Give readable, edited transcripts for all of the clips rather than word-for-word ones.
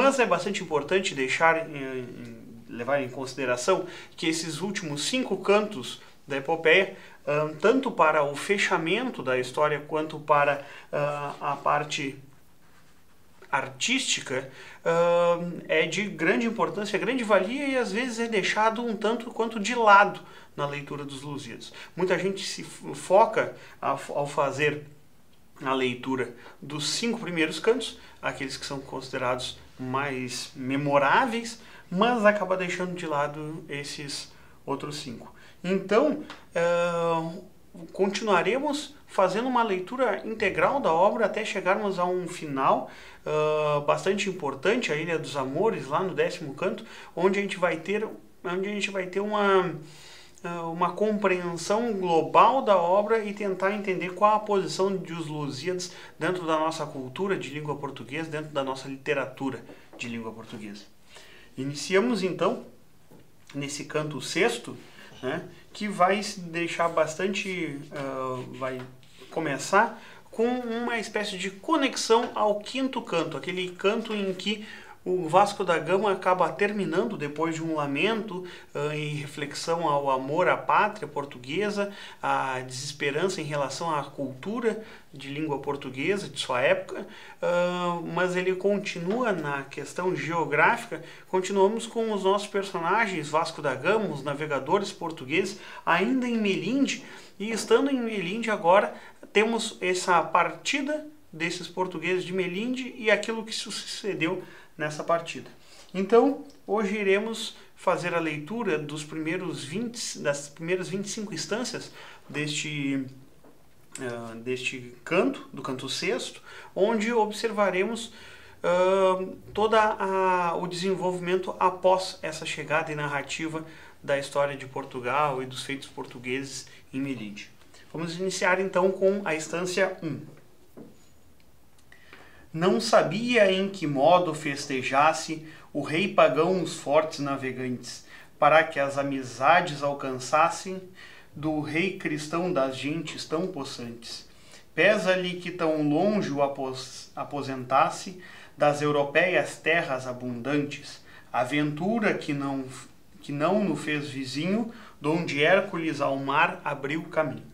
Mas é bastante importante levar em consideração que esses últimos 5 cantos da epopeia, tanto para o fechamento da história quanto para a parte artística, é de grande importância, grande valia, e às vezes é deixado um tanto quanto de lado na leitura dos Lusíadas. Muita gente se foca ao fazer a leitura dos 5 primeiros cantos, aqueles que são considerados mais memoráveis, mas acaba deixando de lado esses outros 5. Então, continuaremos fazendo uma leitura integral da obra até chegarmos a um final bastante importante, a Ilha dos Amores, lá no 10º canto, onde a gente vai ter uma compreensão global da obra e tentar entender qual a posição dos Lusíadas dentro da nossa cultura de língua portuguesa, dentro da nossa literatura de língua portuguesa. Iniciamos então nesse canto 6º, né, que vai deixar bastante, vai começar com uma espécie de conexão ao 5º canto, aquele canto em que o Vasco da Gama acaba terminando depois de um lamento em reflexão ao amor à pátria portuguesa, à desesperança em relação à cultura de língua portuguesa de sua época, mas ele continua na questão geográfica. Continuamos com os nossos personagens Vasco da Gama, os navegadores portugueses, ainda em Melinde, e estando em Melinde agora temos essa partida desses portugueses de Melinde e aquilo que sucedeu nessa partida. Então, hoje iremos fazer a leitura das primeiras 25 instâncias deste canto, do canto 6º, onde observaremos todo o desenvolvimento após essa chegada e narrativa da história de Portugal e dos feitos portugueses em Melinde. Vamos iniciar então com a instância 1. Não sabia em que modo festejasse o rei pagão os fortes navegantes, para que as amizades alcançassem do rei cristão das gentes tão possantes. Pesa-lhe que tão longe o aposentasse das europeias terras abundantes, aventura que não no fez vizinho, donde Hércules ao mar abriu caminho.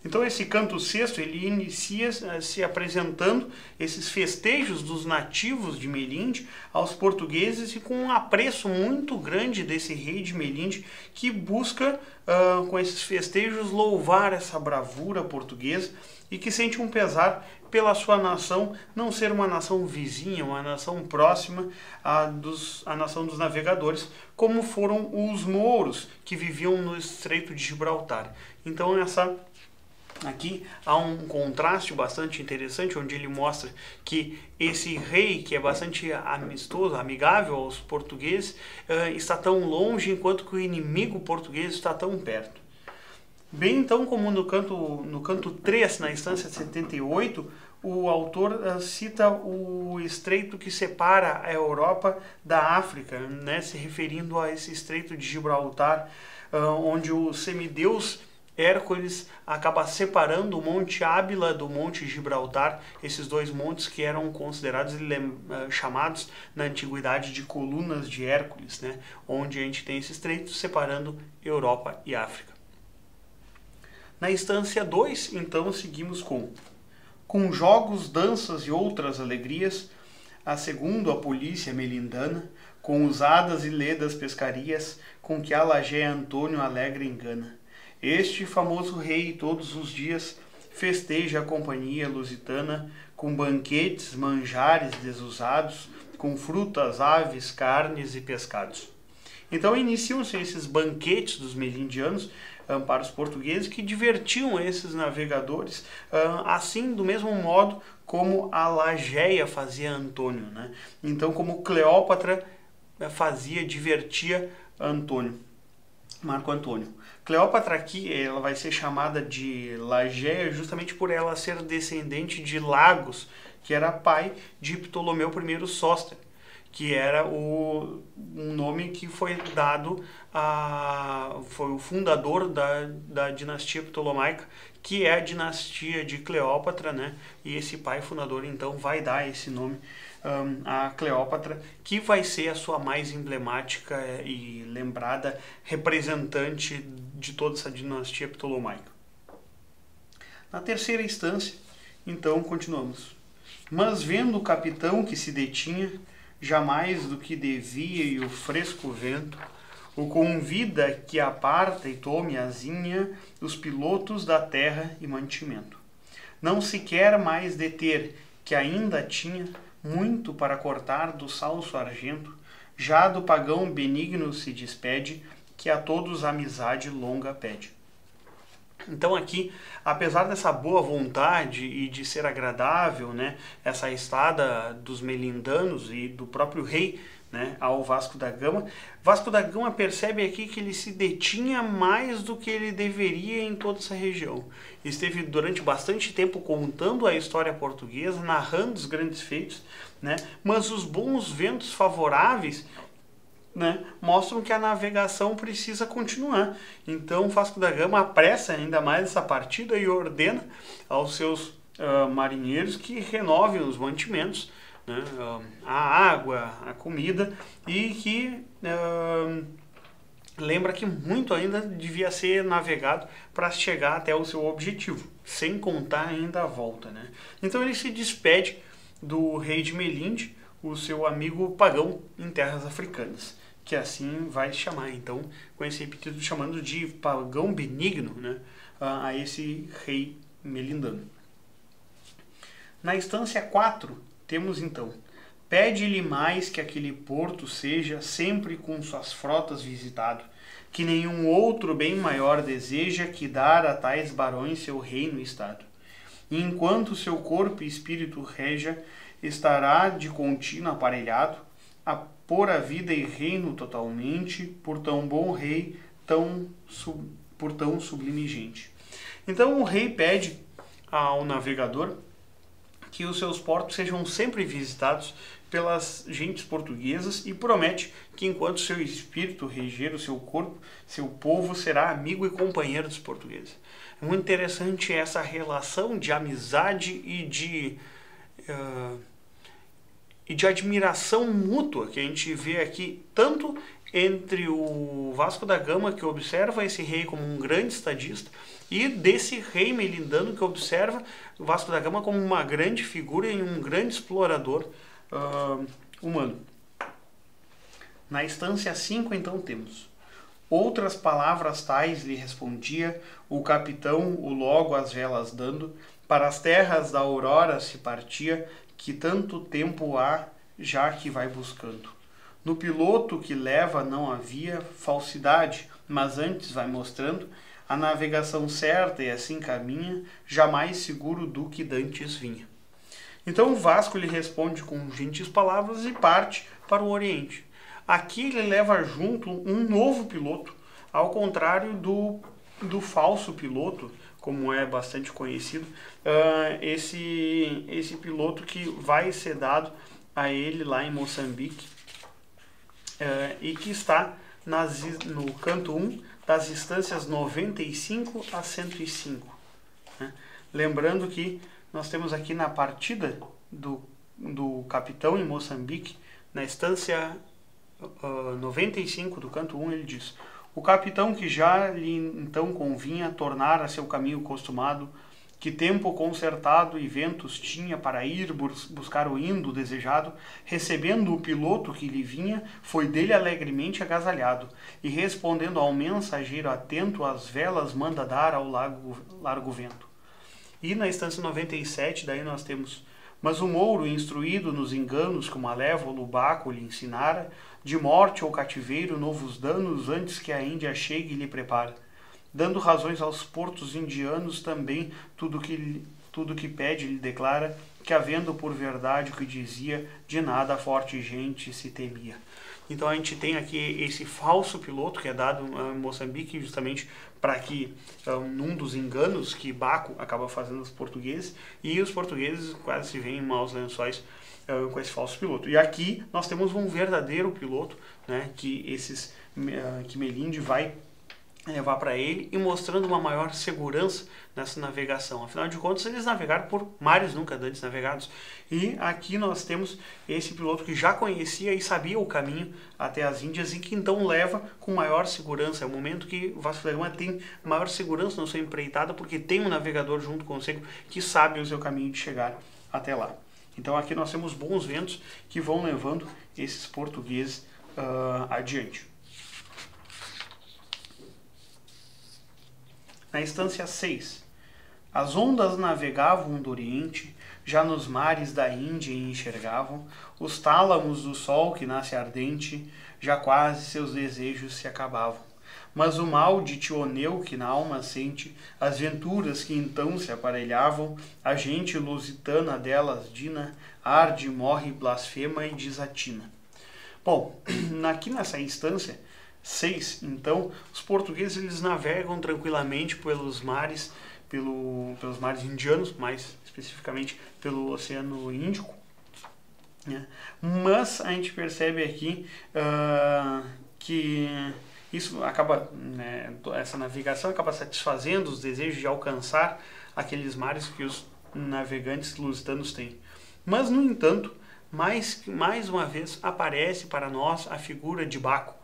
Então esse canto 6º, ele inicia se apresentando esses festejos dos nativos de Melinde aos portugueses e com um apreço muito grande desse rei de Melinde que busca, com esses festejos, louvar essa bravura portuguesa e que sente um pesar pela sua nação não ser uma nação vizinha, uma nação próxima à nação dos navegadores, como foram os mouros que viviam no Estreito de Gibraltar. Então aqui há um contraste bastante interessante, onde ele mostra que esse rei, que é bastante amistoso, amigável aos portugueses, está tão longe, enquanto que o inimigo português está tão perto. Bem, então, como no canto 3, na instância 78, o autor cita o estreito que separa a Europa da África, né, se referindo a esse Estreito de Gibraltar, onde o semideus Hércules acaba separando o Monte Ábila do Monte Gibraltar, esses dois montes que eram considerados chamados na antiguidade de colunas de Hércules, né? Onde a gente tem esse estreito separando Europa e África. Na instância 2, então, seguimos com jogos, danças e outras alegrias, segundo a polícia melindana, com usadas e ledas pescarias, com que a Lagé Antônio alegre engana. Este famoso rei todos os dias festeja a companhia lusitana com banquetes, manjares desusados, com frutas, aves, carnes e pescados. Então iniciam-se esses banquetes dos melindianos para os portugueses que divertiam esses navegadores, assim do mesmo modo como a Lagéia fazia Antônio, né? Então como Cleópatra divertia Marco Antônio. Cleópatra aqui, ela vai ser chamada de Lagéia justamente por ela ser descendente de Lagos, que era pai de Ptolomeu I Sóster, que era um nome que foi dado foi o fundador da dinastia ptolomaica, que é a dinastia de Cleópatra, né? E esse pai fundador então vai dar esse nome a Cleópatra, que vai ser a sua mais emblemática e lembrada representante de toda essa dinastia ptolomaica. Na terceira instância, então, continuamos. Mas vendo o capitão que se detinha, jamais do que devia e o fresco vento, o convida que aparta e tome asinha os pilotos da terra e mantimento. Não se quer mais deter, que ainda tinha muito para cortar do salso argento, já do pagão benigno se despede, que a todos amizade longa pede. Então aqui, apesar dessa boa vontade e de ser agradável, né, essa estada dos melindanos e do próprio rei, né, ao Vasco da Gama percebe aqui que ele se detinha mais do que ele deveria em toda essa região. Esteve durante bastante tempo contando a história portuguesa, narrando os grandes feitos, né, mas os bons ventos favoráveis, né, mostram que a navegação precisa continuar. Então Vasco da Gama apressa ainda mais essa partida e ordena aos seus marinheiros que renovem os mantimentos, né, a água, a comida, e que lembra que muito ainda devia ser navegado para chegar até o seu objetivo, sem contar ainda a volta, né? Então ele se despede do rei de Melinde, o seu amigo pagão em terras africanas, que assim vai chamar, então, com esse epíteto chamando de pagão benigno, né, a esse rei melindano. Na instância 4, temos então: pede-lhe mais que aquele porto seja sempre com suas frotas visitado, que nenhum outro bem maior deseja que dar a tais barões seu reino e estado. E enquanto seu corpo e espírito reja, estará de contínuo aparelhado, a pôr a vida e reino totalmente, por tão bom rei, por tão sublime gente. Então o rei pede ao navegador que os seus portos sejam sempre visitados pelas gentes portuguesas e promete que enquanto seu espírito reger o seu corpo, seu povo será amigo e companheiro dos portugueses. É muito interessante essa relação de amizade e de admiração mútua que a gente vê aqui, tanto entre o Vasco da Gama, que observa esse rei como um grande estadista, e desse rei melindano que observa o Vasco da Gama como uma grande figura e um grande explorador humano. Na instância 5, então, temos: outras palavras tais lhe respondia o capitão, o logo as velas dando, para as terras da aurora se partia, que tanto tempo há já que vai buscando. No piloto que leva não havia falsidade, mas antes vai mostrando a navegação certa e assim caminha, jamais seguro do que dantes vinha. Então o Vasco lhe responde com gentis palavras e parte para o Oriente. Aqui ele leva junto um novo piloto, ao contrário do falso piloto, como é bastante conhecido, esse piloto que vai ser dado a ele lá em Moçambique, e que está no canto 1 das instâncias 95 a 105. Né? Lembrando que nós temos aqui na partida do capitão em Moçambique, na instância 95 do canto 1, ele diz: o capitão que já lhe então convinha tornar a seu caminho costumado, que tempo concertado e ventos tinha para ir buscar o indo desejado, recebendo o piloto que lhe vinha, foi dele alegremente agasalhado, e respondendo ao mensageiro atento, as velas manda dar ao largo vento. E na instância 97, daí nós temos: mas o mouro, instruído nos enganos que o malévolo Baco lhe ensinara, de morte ou cativeiro novos danos antes que a Índia chegue e lhe prepara, dando razões aos portos indianos também, tudo que pede lhe declara, que havendo por verdade o que dizia, de nada a forte gente se temia. Então a gente tem aqui esse falso piloto que é dado em Moçambique justamente para que, num dos enganos que Baco acaba fazendo aos portugueses, e os portugueses quase se veem em maus lençóis com esse falso piloto. E aqui nós temos um verdadeiro piloto, né, que Melinde vai levar para ele e mostrando uma maior segurança nessa navegação. Afinal de contas, eles navegaram por mares nunca antes navegados. E aqui nós temos esse piloto que já conhecia e sabia o caminho até as Índias e que então leva com maior segurança. É o momento que Vasco da Gama tem maior segurança na sua empreitada porque tem um navegador junto consigo que sabe o seu caminho de chegar até lá. Então aqui nós temos bons ventos que vão levando esses portugueses adiante. Na instância 6, as ondas navegavam do Oriente, já nos mares da Índia enxergavam, os tálamos do sol que nasce ardente, já quase seus desejos se acabavam. Mas o mal de Tioneu que na alma sente, as venturas que então se aparelhavam, a gente lusitana delas dina, arde, morre, blasfema e desatina. Bom, aqui nessa instância 6, então, os portugueses eles navegam tranquilamente pelos mares, pelos mares indianos, mais especificamente pelo Oceano Índico, né? Mas a gente percebe aqui que isso acaba, né, essa navegação acaba satisfazendo os desejos de alcançar aqueles mares que os navegantes lusitanos têm. Mas, no entanto, mais uma vez aparece para nós a figura de Baco.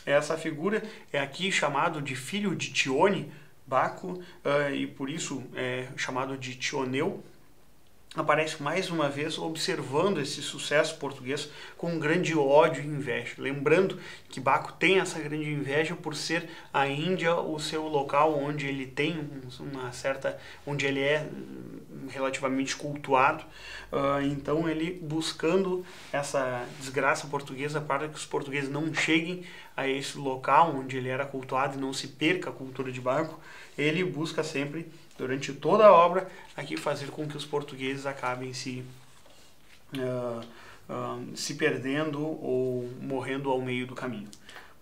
Essa figura é aqui chamado de filho de Tione, Baco, e por isso é chamado de Tioneu. Aparece mais uma vez observando esse sucesso português com um grande ódio e inveja. Lembrando que Baco tem essa grande inveja por ser a Índia o seu local onde ele tem onde ele é relativamente cultuado. Então ele buscando essa desgraça portuguesa para que os portugueses não cheguem a esse local onde ele era cultuado e não se perca a cultura de Baco, ele busca sempre, durante toda a obra, aqui fazer com que os portugueses acabem se perdendo ou morrendo ao meio do caminho.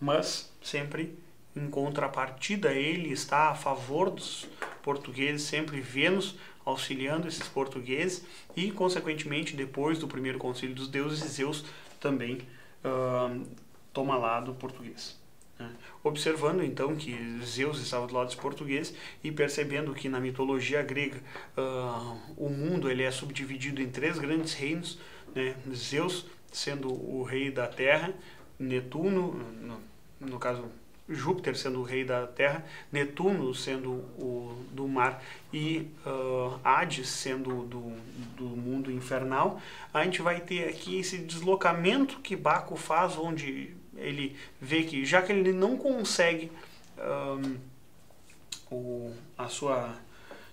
Mas sempre em contrapartida, ele está a favor dos portugueses, sempre Vênus auxiliando esses portugueses e, consequentemente, depois do primeiro concílio dos deuses, Zeus também toma lado português. Observando então que Zeus estava do lado dos portugueses e percebendo que na mitologia grega o mundo ele é subdividido em 3 grandes reinos, né? Zeus sendo o rei da terra, Netuno, no caso Júpiter sendo o rei da terra, Netuno sendo o do mar e Hades sendo do mundo infernal, a gente vai ter aqui esse deslocamento que Baco faz, onde ele vê que, já que ele não consegue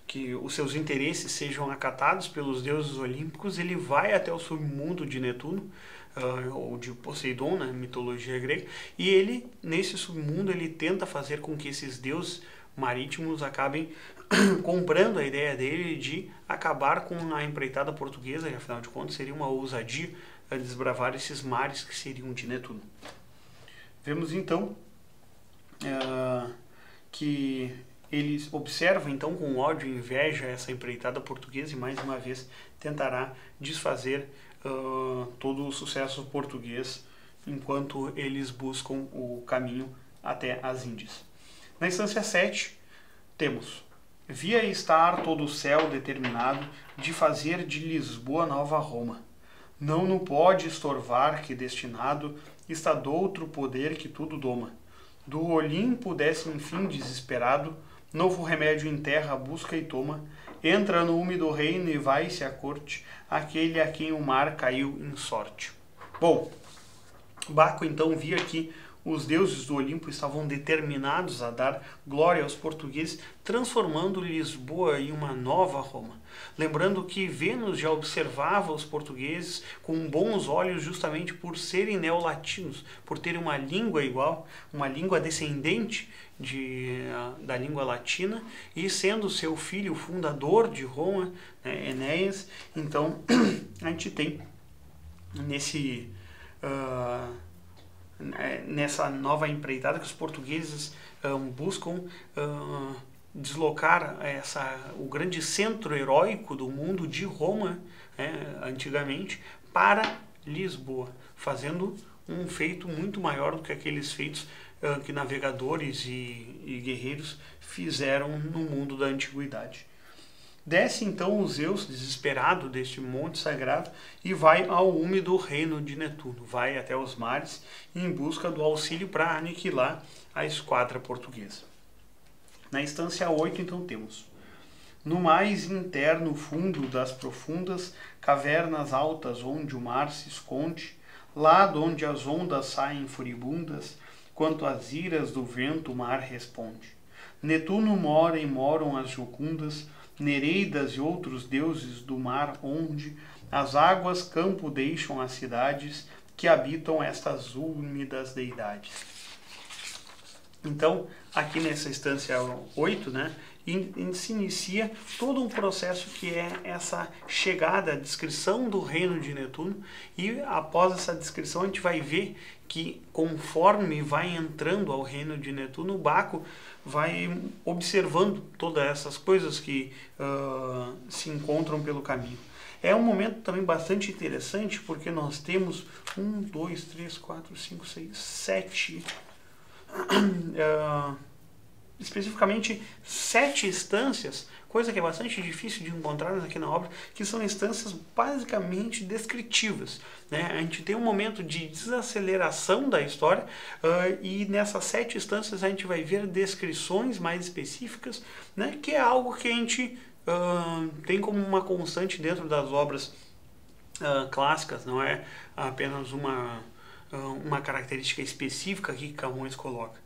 que os seus interesses sejam acatados pelos deuses olímpicos, ele vai até o submundo de Netuno, ou de Poseidon, na mitologia grega, e ele, nesse submundo, ele tenta fazer com que esses deuses marítimos acabem comprando a ideia dele de acabar com a empreitada portuguesa, que afinal de contas seria uma ousadia a desbravar esses mares que seriam de Netuno. Vemos então que ele observa então com ódio e inveja essa empreitada portuguesa e mais uma vez tentará desfazer todo o sucesso português enquanto eles buscam o caminho até as Índias. Na instância 7 temos: via estar todo o céu determinado de fazer de Lisboa nova Roma. Não no pode estorvar que destinado está doutro poder que tudo doma. Do Olimpo desce enfim desesperado, novo remédio em terra busca e toma, entra no úmido reino e vai-se à corte, aquele a quem o mar caiu em sorte. Bom, Baco então via que os deuses do Olimpo estavam determinados a dar glória aos portugueses, transformando Lisboa em uma nova Roma. Lembrando que Vênus já observava os portugueses com bons olhos justamente por serem neolatinos, por terem uma língua igual, uma língua descendente da língua latina, e sendo seu filho o fundador de Roma, né, Enéas. Então a gente tem nessa nova empreitada que os portugueses buscam deslocar o grande centro heróico do mundo de Roma, antigamente, para Lisboa, fazendo um feito muito maior do que aqueles feitos que navegadores e guerreiros fizeram no mundo da antiguidade. Desce então o Zeus, desesperado deste monte sagrado, e vai ao úmido reino de Netuno, vai até os mares em busca do auxílio para aniquilar a esquadra portuguesa. Na instância 8, então, temos: no mais interno fundo das profundas cavernas altas onde o mar se esconde, lá donde as ondas saem furibundas, quanto às iras do vento o mar responde. Netuno mora e moram as jocundas Nereidas e outros deuses do mar, onde as águas campo deixam as cidades que habitam estas úmidas deidades. Então, aqui nessa instância 8, se inicia todo um processo que é essa chegada, a descrição do reino de Netuno, e após essa descrição a gente vai ver que conforme vai entrando ao reino de Netuno, o Baco vai observando todas essas coisas que se encontram pelo caminho. É um momento também bastante interessante, porque nós temos 1, 2, 3, 4, 5, 6, 7... especificamente 7 instâncias, coisa que é bastante difícil de encontrar aqui na obra, que são instâncias basicamente descritivas, A gente tem um momento de desaceleração da história, e nessas 7 instâncias a gente vai ver descrições mais específicas, que é algo que a gente tem como uma constante dentro das obras clássicas, não é apenas uma característica específica aqui que Camões coloca.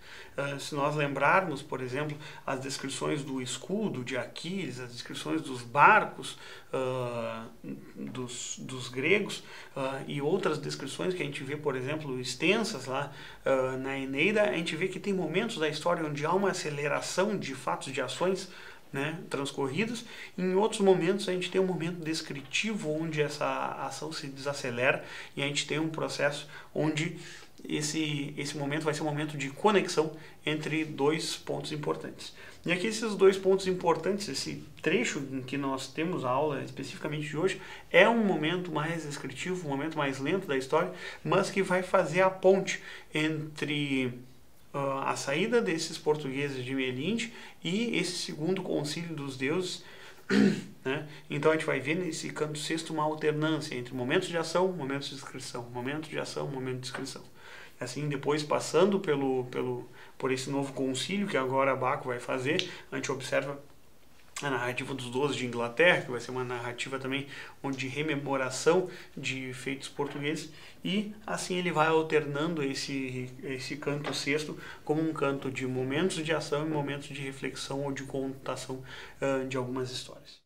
Se nós lembrarmos, por exemplo, as descrições do escudo de Aquiles, as descrições dos barcos dos gregos, e outras descrições que a gente vê, por exemplo, extensas lá na Eneida, a gente vê que tem momentos da história onde há uma aceleração de fatos, de ações transcorridos. Em outros momentos a gente tem um momento descritivo onde essa ação se desacelera e a gente tem um processo onde esse momento vai ser um momento de conexão entre dois pontos importantes. E aqui esses dois pontos importantes, esse trecho em que nós temos a aula especificamente de hoje, é um momento mais descritivo, um momento mais lento da história, mas que vai fazer a ponte entre a saída desses portugueses de Melinde e esse segundo concílio dos deuses, Então a gente vai ver nesse canto sexto uma alternância entre momentos de ação, momentos de descrição, momentos de ação, momento de descrição. E assim, depois passando por esse novo concílio que agora Baco vai fazer, a gente observa a narrativa dos 12 de Inglaterra, que vai ser uma narrativa também de rememoração de feitos portugueses, e assim ele vai alternando esse canto sexto como um canto de momentos de ação e momentos de reflexão ou de contação de algumas histórias.